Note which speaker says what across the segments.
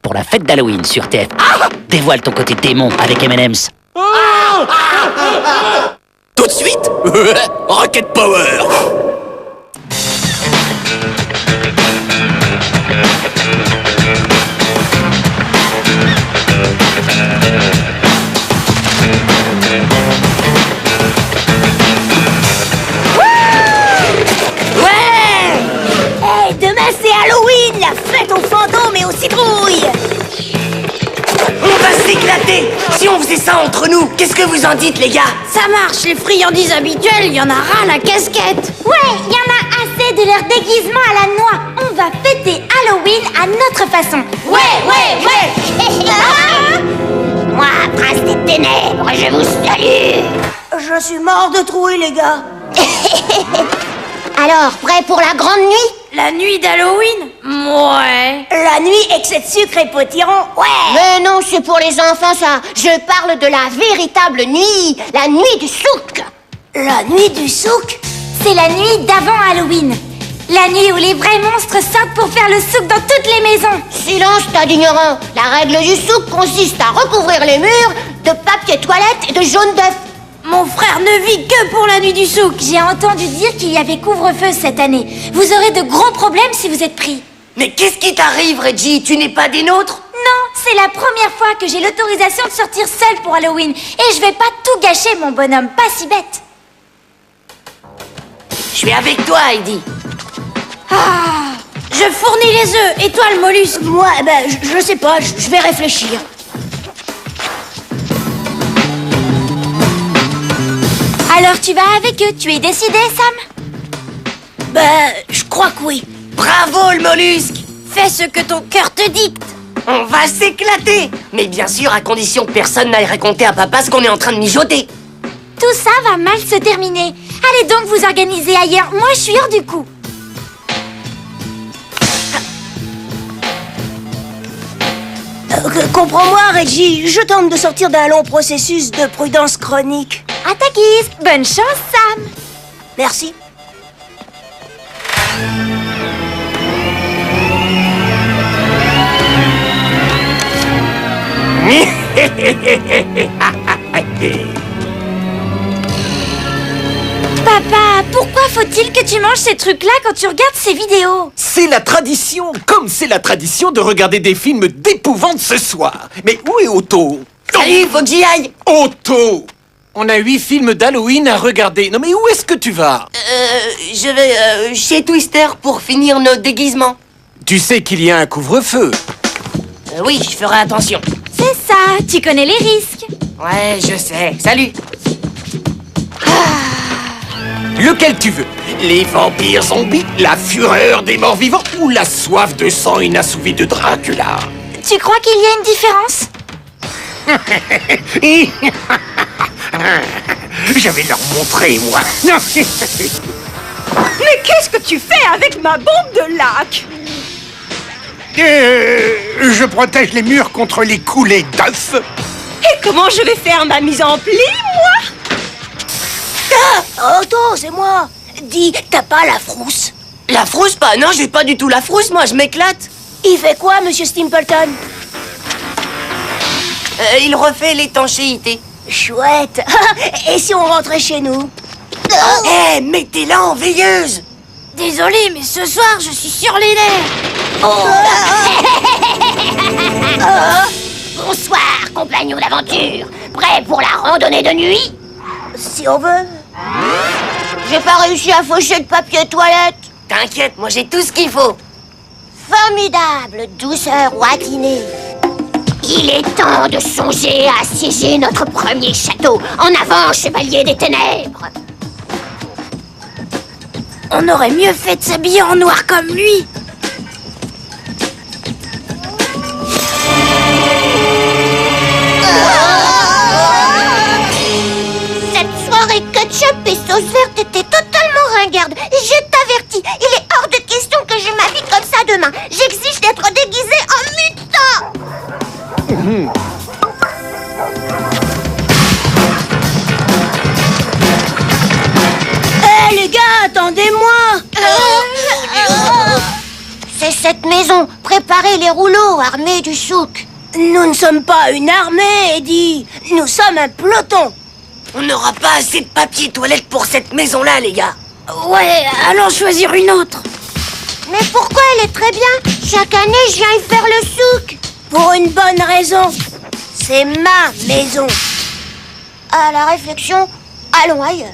Speaker 1: pour la fête d'Halloween sur TF. Dévoile ton côté démon avec M&M's.
Speaker 2: Tout de suite Rocket Power.
Speaker 3: Demain c'est Halloween, la fête aux fantômes et aux citrouilles.
Speaker 2: On va s'éclater. Si on faisait ça entre nous, qu'est-ce que vous en dites, les gars?
Speaker 3: Ça marche, les friandises habituelles, il y en a ras la casquette.
Speaker 4: Ouais, il y en a assez de leur déguisement à la noix. On va fêter Halloween à notre façon.
Speaker 3: Ouais.
Speaker 4: Moi, prince des ténèbres, je vous salue.
Speaker 3: Je suis mort de trouille, les gars.
Speaker 4: Alors, prêt pour la grande nuit?
Speaker 3: La nuit d'Halloween? Ouais. La nuit excès de sucre et potiron? Ouais.
Speaker 4: Mais non, c'est pour les enfants ça. Je parle de la véritable nuit, la nuit du souk.
Speaker 3: La nuit du souk?
Speaker 4: C'est la nuit d'avant Halloween. La nuit où les vrais monstres sortent pour faire le souk dans toutes les maisons. Silence, tas d'ignorants. La règle du souk consiste à recouvrir les murs de papier toilette et de jaune d'œuf.
Speaker 3: Mon frère ne vit que pour la nuit du souk.
Speaker 4: J'ai entendu dire qu'il y avait couvre-feu cette année. Vous aurez de gros problèmes si vous êtes pris.
Speaker 2: Mais qu'est-ce qui t'arrive, Reggie? Tu n'es pas des nôtres?
Speaker 4: Non, c'est la première fois que j'ai l'autorisation de sortir seule pour Halloween. Et je vais pas tout gâcher, mon bonhomme, pas si bête.
Speaker 2: Je suis avec toi, Heidi.
Speaker 3: Je fournis les œufs. Et toi, le mollusque? Moi, je sais pas, je vais réfléchir.
Speaker 4: Alors tu vas avec eux, tu es décidé, Sam?
Speaker 3: Je crois que oui.
Speaker 2: Bravo, le mollusque.
Speaker 3: Fais ce que ton cœur te dicte.
Speaker 2: On va s'éclater. Mais bien sûr, à condition que personne n'aille raconter à papa ce qu'on est en train de mijoter.
Speaker 4: Tout ça va mal se terminer. Allez donc vous organiser ailleurs, moi je suis hors du coup.
Speaker 3: Comprends-moi, Reggie, je tente de sortir d'un long processus de prudence chronique.
Speaker 4: À ta guise, bonne chance, Sam.
Speaker 3: Merci.
Speaker 4: Papa, pourquoi faut-il que tu manges ces trucs-là quand tu regardes ces vidéos?
Speaker 5: C'est la tradition, comme c'est la tradition de regarder des films d'épouvante ce soir. Mais où est Otto?
Speaker 2: Salut, faut que j'y aille.
Speaker 5: Otto! On a 8 films d'Halloween à regarder. Non mais où est-ce que tu vas?
Speaker 2: Je vais chez Twister pour finir nos déguisements.
Speaker 5: Tu sais qu'il y a un couvre-feu.
Speaker 2: Oui, je ferai attention.
Speaker 4: C'est ça, tu connais les risques.
Speaker 2: Ouais, je sais. Salut.
Speaker 5: Lequel tu veux? Les vampires zombies, la fureur des morts vivants ou la soif de sang inassouvie de Dracula?
Speaker 4: Tu crois qu'il y a une différence?
Speaker 5: Je vais leur montrer, moi.
Speaker 6: Mais qu'est-ce que tu fais avec ma bombe de lac?
Speaker 5: Je protège les murs contre les coulées d'œufs.
Speaker 6: Et comment je vais faire ma mise en pli, moi?
Speaker 3: Otto, c'est moi. Dis, t'as pas la frousse?
Speaker 2: La frousse pas? Non, j'ai pas du tout la frousse, moi, je m'éclate.
Speaker 3: Il fait quoi, monsieur Stimpleton?
Speaker 2: Il refait l'étanchéité.
Speaker 3: Chouette. Et si on rentrait chez nous?
Speaker 2: Eh, mettez-la en veilleuse.
Speaker 3: Désolé, mais ce soir, je suis sur les nerfs.
Speaker 4: Bonsoir, compagnons d'aventure. Prêt pour la randonnée de nuit?
Speaker 3: Si on veut.
Speaker 4: J'ai pas réussi à faucher de papier toilette.
Speaker 2: T'inquiète, moi j'ai tout ce qu'il faut.
Speaker 4: Formidable douceur ouatinée. Il est temps de songer à assiéger notre premier château. En avant, chevalier des ténèbres.
Speaker 3: On aurait mieux fait de s'habiller en noir comme lui.
Speaker 4: Cette soirée ketchup et sauce verte était totalement ringarde. Je t'avertis, il est hors de question que je m'habille comme ça demain. J'exige d'être déguisée en mutant.
Speaker 3: Les gars, attendez-moi.
Speaker 4: C'est cette maison, préparer les rouleaux, armée du souk.
Speaker 3: Nous ne sommes pas une armée, Eddie. Nous sommes un peloton.
Speaker 2: On n'aura pas assez de papier toilette pour cette maison-là, les gars.
Speaker 3: Ouais, allons choisir une autre.
Speaker 4: Mais pourquoi elle est très bien? Chaque année, je viens y faire le souk.
Speaker 3: Pour une bonne raison. C'est ma maison.
Speaker 4: À la réflexion, allons ailleurs.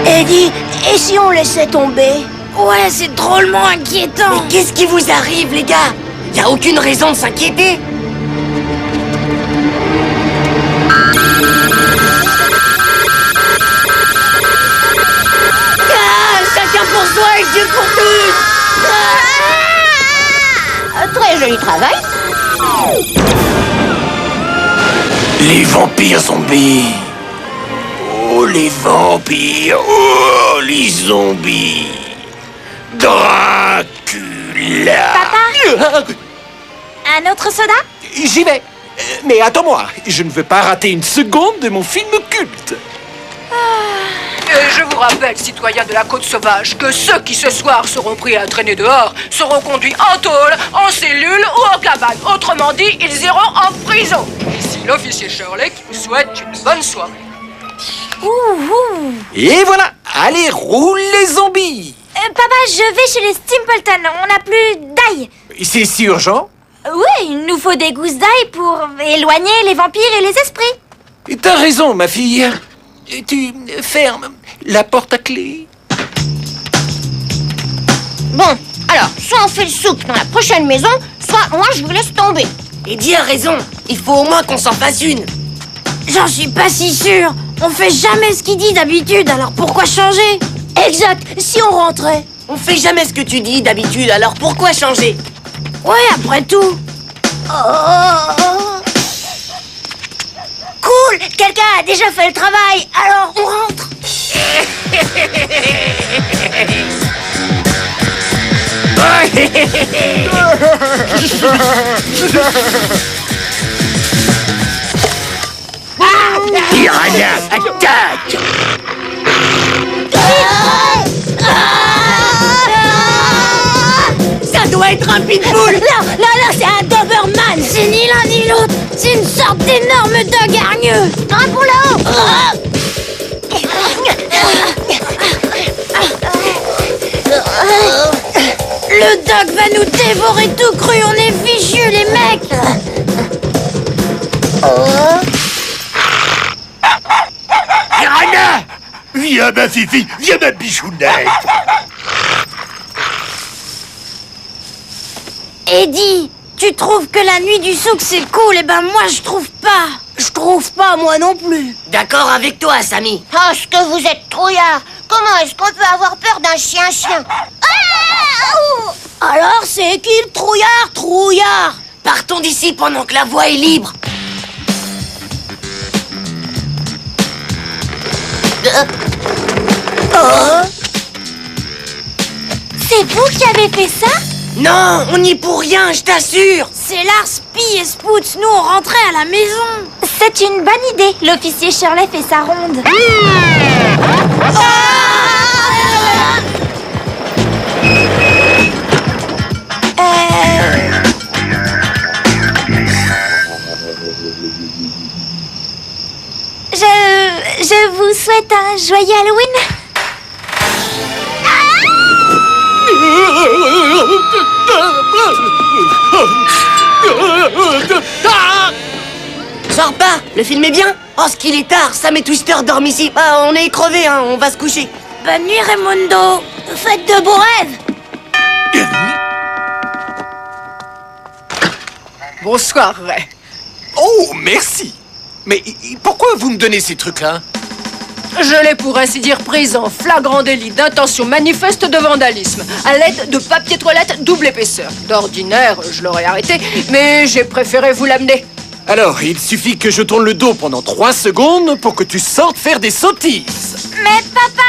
Speaker 3: Eddie, et si on laissait tomber? Ouais, c'est drôlement inquiétant.
Speaker 2: Mais qu'est-ce qui vous arrive, les gars? Y a aucune raison de s'inquiéter.
Speaker 3: Ah, chacun pour soi et Dieu pour tous.
Speaker 4: Très joli travail.
Speaker 5: Les vampires zombies. Oh, les vampires. Oh, les zombies. Dracula.
Speaker 3: Papa? Un autre soda?
Speaker 5: J'y vais. Mais attends-moi, je ne veux pas rater une seconde de mon film culte.
Speaker 7: Et je vous rappelle, citoyens de la côte sauvage, que ceux qui ce soir seront pris à traîner dehors seront conduits en tôle, en cellule ou en cabane. Autrement dit, ils iront en prison. Ici l'officier Shirley qui vous souhaite une bonne soirée.
Speaker 5: Et voilà, allez, roule les zombies.
Speaker 3: Papa, je vais chez les Stimpleton. On n'a plus d'ail.
Speaker 5: C'est si urgent?
Speaker 3: Oui, il nous faut des gousses d'ail pour éloigner les vampires et les esprits.
Speaker 5: T'as raison, ma fille. Tu fermes la porte à clé.
Speaker 4: Bon, alors, soit on fait le souk dans la prochaine maison, soit moi je vous laisse tomber.
Speaker 2: Eddie a raison. Il faut au moins qu'on s'en fasse une.
Speaker 3: J'en suis pas si sûre. On fait jamais ce qu'il dit d'habitude, alors pourquoi changer? Exact, si on rentrait.
Speaker 2: On fait jamais ce que tu dis d'habitude, alors pourquoi changer?
Speaker 3: Ouais, après tout. Cool, quelqu'un a déjà fait le travail, alors on rentre.
Speaker 1: Piranha, attaque!
Speaker 2: Ça doit être un pitbull.
Speaker 3: Là, c'est un Doberman. C'est ni l'un ni l'autre. C'est une sorte d'énorme dog hargneux.
Speaker 4: Un pour là-haut.
Speaker 3: Le dog va nous dévorer tout cru. On est fichus, les mecs.
Speaker 5: Piranha! Viens, ma fifi, viens, ma bichounette.
Speaker 3: Eddie, tu trouves que la nuit du souk c'est cool? Eh ben moi je trouve pas. Je trouve pas moi non plus.
Speaker 2: D'accord avec toi, Samy.
Speaker 4: Oh, ce que vous êtes trouillard. Comment est-ce qu'on peut avoir peur d'un chien-chien?
Speaker 3: Alors c'est qui le trouillard? Trouillard.
Speaker 2: Partons d'ici pendant que la voie est libre.
Speaker 3: C'est vous qui avez fait ça?
Speaker 2: Non, on n'y est pour rien, je t'assure.
Speaker 3: C'est Lars, Pi et Spoots. Nous on rentrait à la maison. C'est une bonne idée. L'officier Shirley fait sa ronde. Je vous souhaite un joyeux Halloween.
Speaker 2: Sors pas, le film est bien. Oh, ce qu'il est tard, Sam et Twister dorment ici. Ah, on est crevés, hein, on va se coucher.
Speaker 3: Bonne nuit Raimundo. Faites de beaux rêves.
Speaker 7: Bonsoir, Ray.
Speaker 5: Oh, merci. Mais pourquoi vous me donnez ces trucs-là?
Speaker 7: Je l'ai pour ainsi dire prise en flagrant délit d'intention manifeste de vandalisme à l'aide de papier toilette double épaisseur. D'ordinaire, je l'aurais arrêté, mais j'ai préféré vous l'amener.
Speaker 5: Alors, il suffit que je tourne le dos pendant 3 secondes pour que tu sortes faire des sottises.
Speaker 3: Mais papa,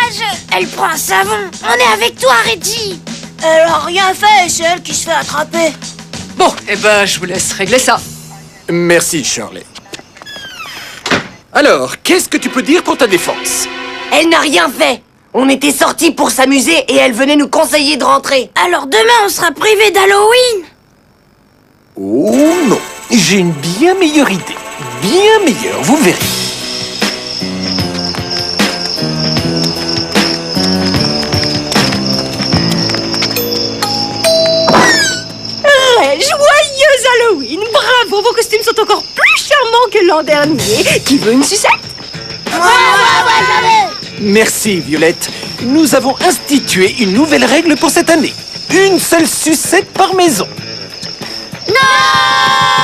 Speaker 3: Elle prend un savon. On est avec toi, Reggie. Elle a rien fait, c'est elle qui se fait attraper.
Speaker 7: Bon, eh ben, je vous laisse régler ça.
Speaker 5: Merci, Shirley. Alors, qu'est-ce que tu peux dire pour ta défense?
Speaker 2: Elle n'a rien fait. On était sortis pour s'amuser et elle venait nous conseiller de rentrer.
Speaker 3: Alors demain, on sera privé d'Halloween.
Speaker 5: Oh non, j'ai une bien meilleure idée. Bien meilleure, vous verrez.
Speaker 6: Joyeux Halloween! Bravo, vos costumes sont encore plus charmants que l'an dernier. Qui veut une sucette?
Speaker 5: Merci, Violette. Nous avons institué une nouvelle règle pour cette année. Une seule sucette par maison.
Speaker 4: Non!